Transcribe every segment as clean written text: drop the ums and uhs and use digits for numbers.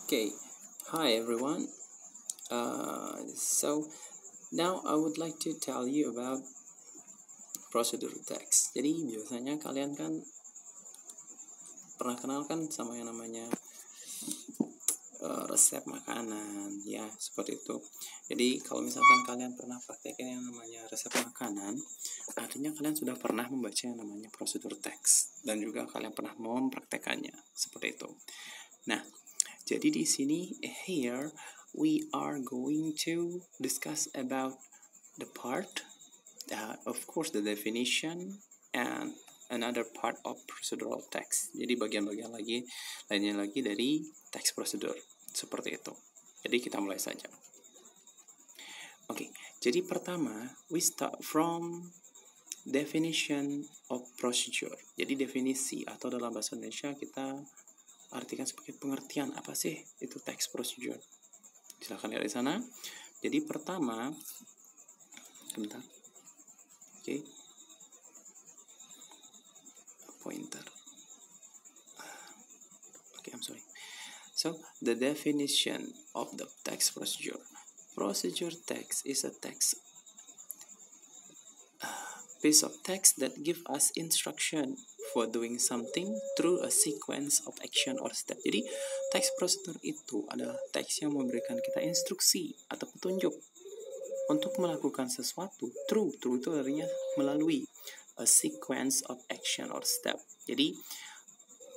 Okay, hi everyone. So now I would like to tell you about prosedur text. Jadi biasanya kalian kan pernah kenal kan sama yang namanya resep makanan, ya seperti itu. Jadi kalau misalkan kalian pernah praktekin yang namanya resep makanan, artinya kalian sudah pernah membaca yang namanya prosedur teks dan juga kalian pernah mempraktekannya seperti itu. Nah, jadi di sini here we are going to discuss about the part, of course the definition and another part of procedural text. Jadi bagian-bagian lainnya lagi dari teks prosedur seperti itu. Jadi kita mulai saja. Oke, jadi pertama we start from definition of procedure. Jadi definisi atau dalam bahasa Indonesia kita artikan sebagai pengertian apa sih itu text procedure. Silahkan lihat di sana. Jadi pertama, bentar. Oke. Pointer. Okay, I'm sorry. So, the definition of the text procedure. Procedure text is a piece of text that give us instruction for doing something through a sequence of action or step. Jadi, teks prosedur itu adalah teks yang memberikan kita instruksi atau petunjuk untuk melakukan sesuatu. Through itu artinya melalui a sequence of action or step. Jadi,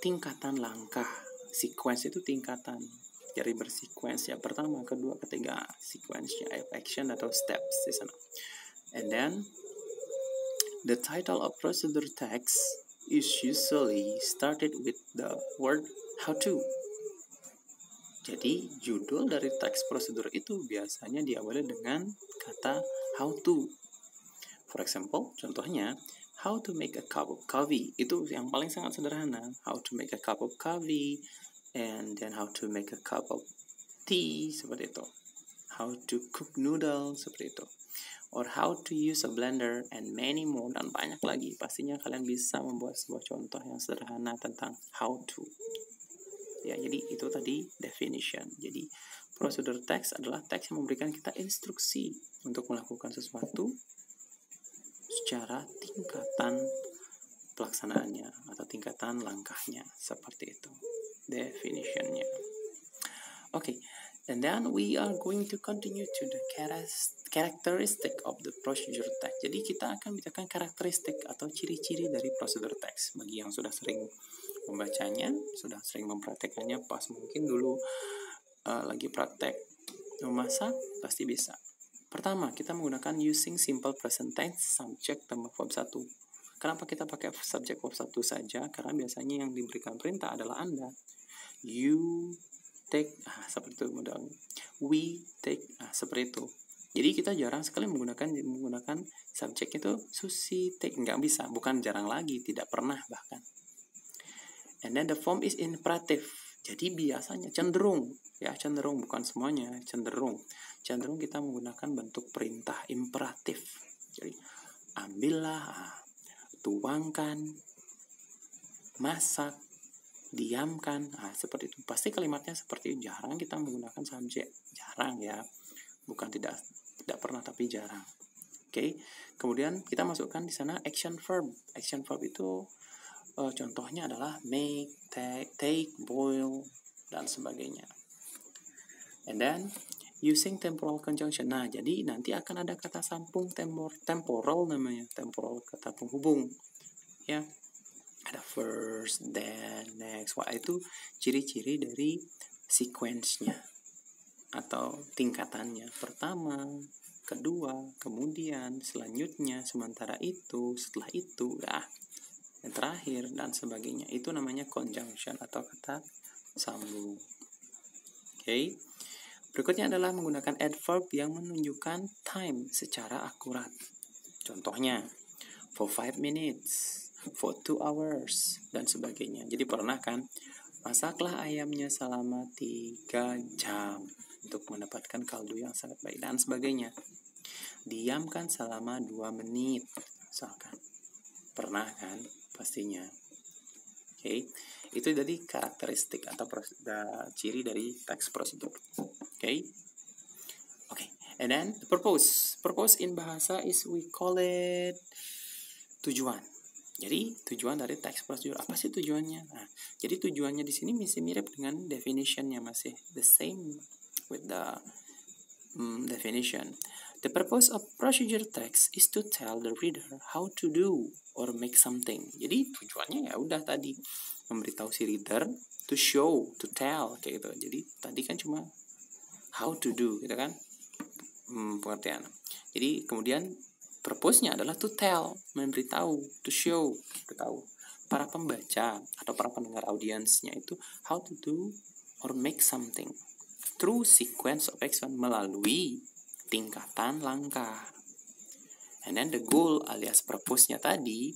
tingkatan langkah. Sequence itu tingkatan. Jadi bersequence ya, pertama, kedua, ketiga, sequence-nya action atau steps di sana. And then the title of procedure text is usually started with the word how to. Jadi judul dari teks prosedur itu biasanya diawali dengan kata how to. For example, contohnya how to make a cup of coffee. Itu yang paling sangat sederhana. How to make a cup of coffee, and then how to make a cup of tea, seperti itu. How to cook noodle, seperti itu. Or how to use a blender, and many more, dan banyak lagi. Pastinya kalian bisa membuat sebuah contoh yang sederhana tentang how to. Ya, jadi itu tadi definition. Jadi prosedur teks adalah teks yang memberikan kita instruksi untuk melakukan sesuatu secara tingkatan pelaksanaannya atau tingkatan langkahnya, seperti itu definitionnya. Okay, and then we are going to continue to the characteristic of the procedure text. Jadi kita akan bicarakan karakteristik atau ciri-ciri dari prosedur text. Bagi yang sudah sering membacanya, sudah sering mempraktekannya, pas mungkin dulu lagi praktek memasak, pasti bisa. Pertama, kita menggunakan using simple present tense, subject, tambah verb 1. Kenapa kita pakai subject verb 1 saja? Karena biasanya yang diberikan perintah adalah Anda. You take, seperti itu modal. We take, seperti itu. Jadi kita jarang sekali menggunakan subjek itu Susi take, nggak bisa, bukan jarang lagi, tidak pernah bahkan. And then the form is imperative. Jadi biasanya cenderung bukan semuanya, cenderung kita menggunakan bentuk perintah imperatif. Jadi ambillah, tuangkan, masak, diamkan, seperti itu. Pasti kalimatnya seperti itu. Jarang kita menggunakan subjek, jarang ya, bukan tidak pernah tapi jarang. Oke. Kemudian kita masukkan di sana action verb. Action verb itu contohnya adalah make, take, boil, dan sebagainya. And then using temporal conjunction. Nah, jadi nanti akan ada kata sambung temporal namanya, temporal, kata penghubung. Ya. Ada first, then, next. Wah, itu ciri-ciri dari sequence-nya atau tingkatannya. Pertama, kedua, kemudian, selanjutnya, sementara itu, setelah itu, yang terakhir, dan sebagainya. Itu namanya conjunction atau kata sambung. Oke. Berikutnya adalah menggunakan adverb yang menunjukkan time secara akurat. Contohnya, for 5 minutes, for 2 hours, dan sebagainya. Jadi pernah kan, masaklah ayamnya selama 3 jam untuk mendapatkan kaldu yang sangat baik, dan sebagainya. Diamkan selama 2 menit, misalkan. Pernah kan, pastinya. Okay. Itu jadi karakteristik atau ciri dari text procedure. Okay. And then the purpose. Purpose in bahasa is we call it tujuan. Jadi tujuan dari text procedure apa sih tujuannya? Nah, jadi tujuannya di sini masih mirip dengan definitionnya, masih the same with the definition. The purpose of procedure text is to tell the reader how to do or make something. Jadi tujuannya ya udah tadi memberitahu si reader, to show, to tell kayak gitu. Jadi tadi kan cuma how to do gitu kan, pengertian. Jadi kemudian purpose-nya adalah to tell, memberitahu, to show, beritahu para pembaca atau para pendengar audiensnya itu how to do or make something through sequence of action, melalui tingkatan langkah. And then the goal alias purpose-nya tadi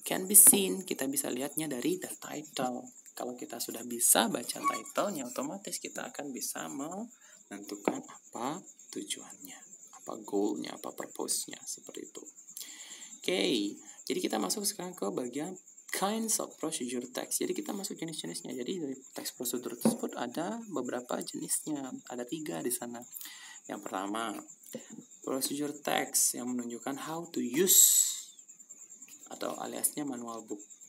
can be seen, kita bisa lihatnya dari the title. Kalau kita sudah bisa baca title-nya, otomatis kita akan bisa menentukan apa tujuannya, apa goal-nya, apa purpose-nya, seperti itu. Oke, jadi kita masuk sekarang ke bagian kinds of procedure text. Jadi kita masuk jenis-jenisnya. Jadi dari text procedure tersebut ada beberapa jenisnya, ada 3 di sana. Yang pertama, procedure text yang menunjukkan how to use atau aliasnya manual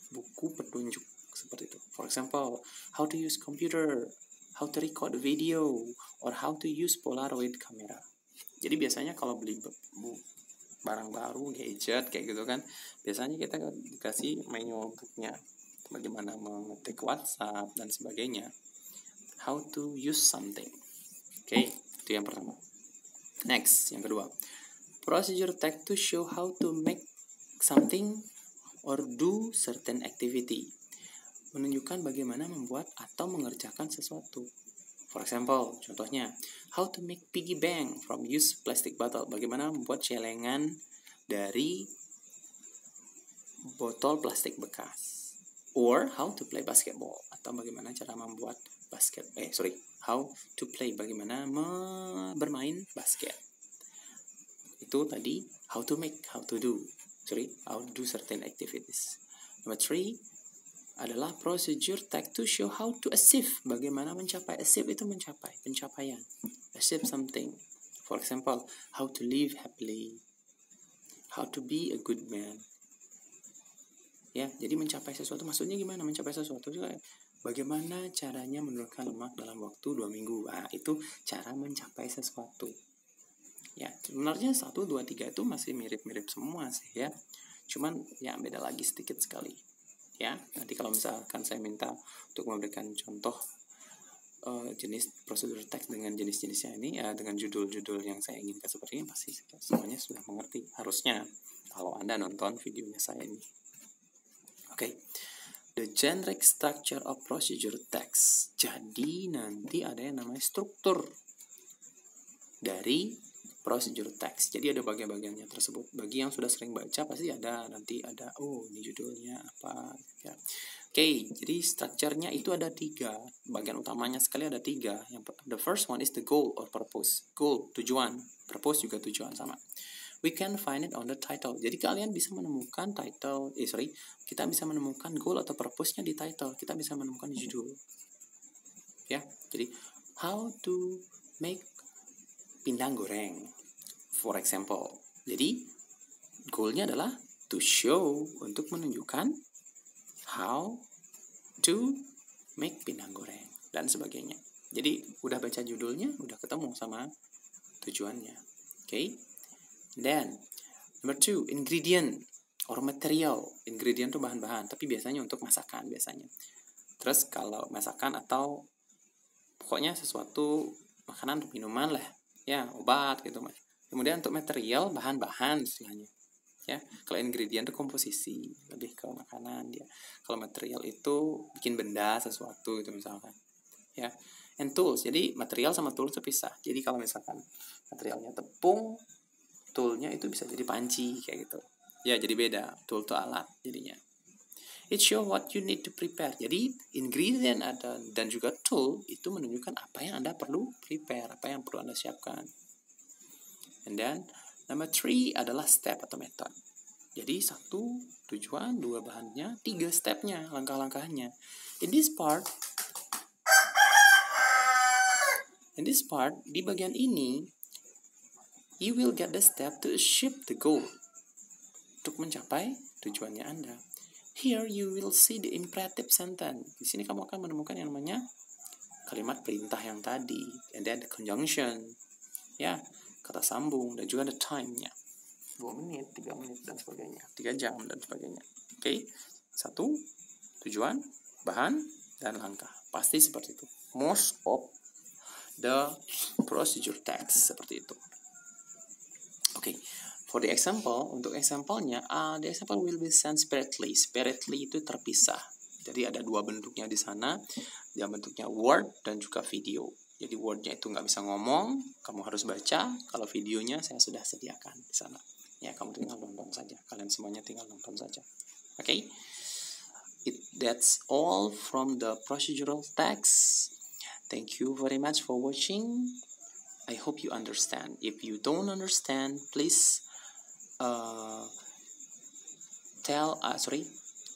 buku petunjuk seperti itu. For example, how to use computer, how to record video, or how to use Polaroid camera. Jadi biasanya kalau beli barang baru, gadget kayak gitu kan, biasanya kita dikasih manual booknya, bagaimana mengetik WhatsApp dan sebagainya, how to use something. Oke, itu yang pertama. Next, yang kedua, procedure text to show how to make something or do certain activity, menunjukkan bagaimana membuat atau mengerjakan sesuatu. For example, contohnya, how to make piggy bank from used plastic bottle, bagaimana membuat celengan dari botol plastik bekas. Or how to play basketball, atau bagaimana cara membuat how to play, bagaimana bermain basket. Itu tadi how to make, how to do certain activities. Number 3 adalah procedure text to show how to achieve, bagaimana mencapai. Achieve itu mencapai, pencapaian. Achieve something. For example, how to live happily, how to be a good man. Ya, jadi mencapai sesuatu maksudnya gimana? Mencapai sesuatu juga bagaimana caranya menurunkan lemak dalam waktu 2 minggu. Nah, itu cara mencapai sesuatu. Ya, sebenarnya 1, 2, 3 itu masih mirip-mirip semua sih ya. Cuman ya beda lagi sedikit sekali. Ya, nanti kalau misalkan saya minta untuk memberikan contoh jenis prosedur teks dengan jenis-jenisnya ini, ya dengan judul-judul yang saya inginkan seperti ini, pasti semuanya sudah mengerti. Harusnya kalau Anda nonton videonya saya ini. Oke. The generic structure of procedure text. Jadi nanti ada yang namanya struktur dari procedure text. Jadi ada bagian-bagiannya tersebut. Bagi yang sudah sering baca pasti nanti ada ini judulnya apa ya. Oke, jadi strukturnya itu ada 3. Bagian utamanya sekali ada 3. The first one is the goal or purpose. Goal, tujuan. Purpose juga tujuan sama. We can find it on the title. Jadi kalian bisa menemukan kita bisa menemukan goal atau purpose-nya di title. Kita bisa menemukan di judul. Ya, jadi how to make pindang goreng, for example. Jadi goalnya adalah to show, untuk menunjukkan how to make pindang goreng dan sebagainya. Jadi udah baca judulnya, udah ketemu sama tujuannya. Okay? Then number 2, ingredient or material. Ingredient itu bahan-bahan, tapi biasanya untuk masakan biasanya. Terus kalau masakan atau pokoknya sesuatu makanan atau minuman lah. Ya, obat gitu mas. Kemudian untuk material, bahan-bahan istilahnya. Ya, kalau ingredient itu komposisi, lebih ke makanan dia. Kalau material itu bikin benda sesuatu itu misalkan. Ya, and tools. Jadi material sama tools itu pisah. Jadi kalau misalkan materialnya tepung, toolnya itu bisa jadi panci kayak gitu. Ya, jadi beda. Tool itu alat jadinya. It show what you need to prepare. Jadi ingredient dan juga tool itu menunjukkan apa yang Anda perlu prepare, apa yang perlu Anda siapkan. And then number 3 adalah step atau method. Jadi 1 tujuan, 2 bahannya, 3 stepnya, langkah-langkahnya. In this part, di bagian ini, you will get the step to achieve the goal. Untuk mencapai tujuannya Anda. Here you will see the imperative sentence. Di sini kamu akan menemukan yang namanya kalimat perintah yang tadi. And then the conjunction. Ya, kata sambung dan juga the time-nya. 2 menit, 3 menit, dan sebagainya. 3 jam, dan sebagainya. Oke. 1, tujuan, bahan, dan langkah. Pasti seperti itu. Most of the procedure text seperti itu. Oke. For the example, untuk example-nya, the example will be sent separately. Separately itu terpisah. Jadi ada 2 bentuknya di sana. Yang bentuknya word dan juga video. Jadi word-nya itu nggak bisa ngomong, kamu harus baca. Kalau videonya saya sudah sediakan di sana. Ya, kamu tinggal nonton saja. Kalian semuanya tinggal nonton saja. Oke? That's all from the procedural text. Thank you very much for watching. I hope you understand. If you don't understand, please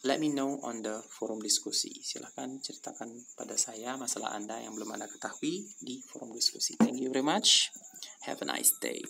let me know on the forum diskusi. Silahkan ceritakan pada saya masalah Anda yang belum Anda ketahui di forum diskusi. Thank you very much. Have a nice day.